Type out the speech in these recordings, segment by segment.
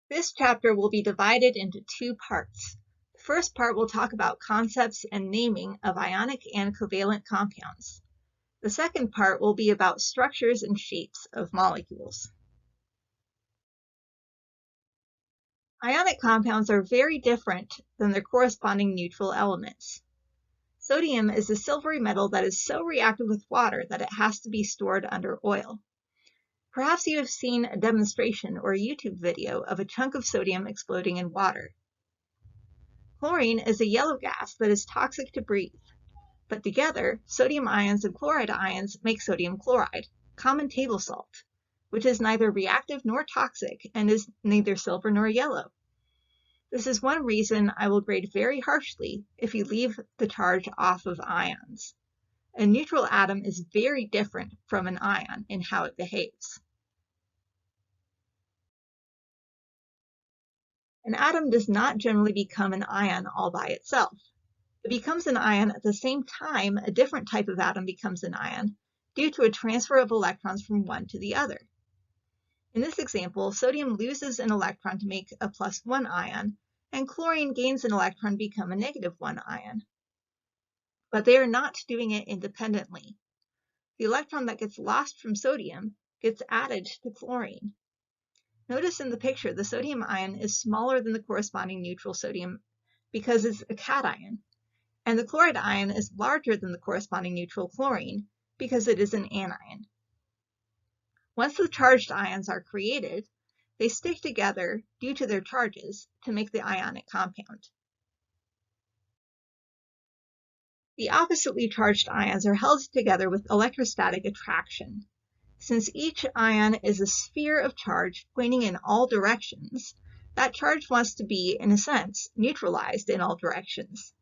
This chapter will be divided into two parts. The first part will talk about concepts and naming of ionic and covalent compounds. The second part will be about structures and shapes of molecules. Ionic compounds are very different than their corresponding neutral elements. Sodium is a silvery metal that is so reactive with water that it has to be stored under oil. Perhaps you have seen a demonstration or a YouTube video of a chunk of sodium exploding in water. Chlorine is a yellow gas that is toxic to breathe, but together, sodium ions and chloride ions make sodium chloride, common table salt, which is neither reactive nor toxic and is neither silver nor yellow. This is one reason I will grade very harshly if you leave the charge off of ions. A neutral atom is very different from an ion in how it behaves. An atom does not generally become an ion all by itself. It becomes an ion at the same time a different type of atom becomes an ion due to a transfer of electrons from one to the other. In this example, sodium loses an electron to make a +1 ion, and chlorine gains an electron to become a -1 ion. But they are not doing it independently. The electron that gets lost from sodium gets added to chlorine. Notice in the picture the sodium ion is smaller than the corresponding neutral sodium because it's a cation, and the chloride ion is larger than the corresponding neutral chlorine because it is an anion. Once the charged ions are created, they stick together due to their charges to make the ionic compound. The oppositely charged ions are held together with electrostatic attraction. Since each ion is a sphere of charge pointing in all directions, that charge wants to be, in a sense, neutralized in all directions.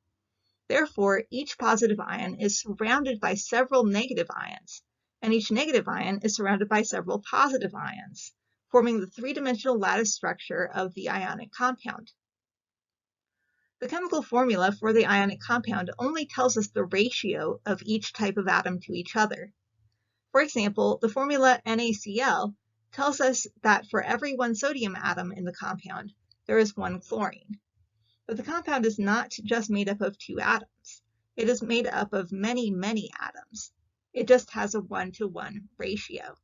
Therefore, each positive ion is surrounded by several negative ions, and each negative ion is surrounded by several positive ions, forming the three-dimensional lattice structure of the ionic compound. The chemical formula for the ionic compound only tells us the ratio of each type of atom to each other. For example, the formula NaCl tells us that for every one sodium atom in the compound, there is one chlorine. But the compound is not just made up of two atoms. It is made up of many, many atoms. It just has a 1-to-1 ratio.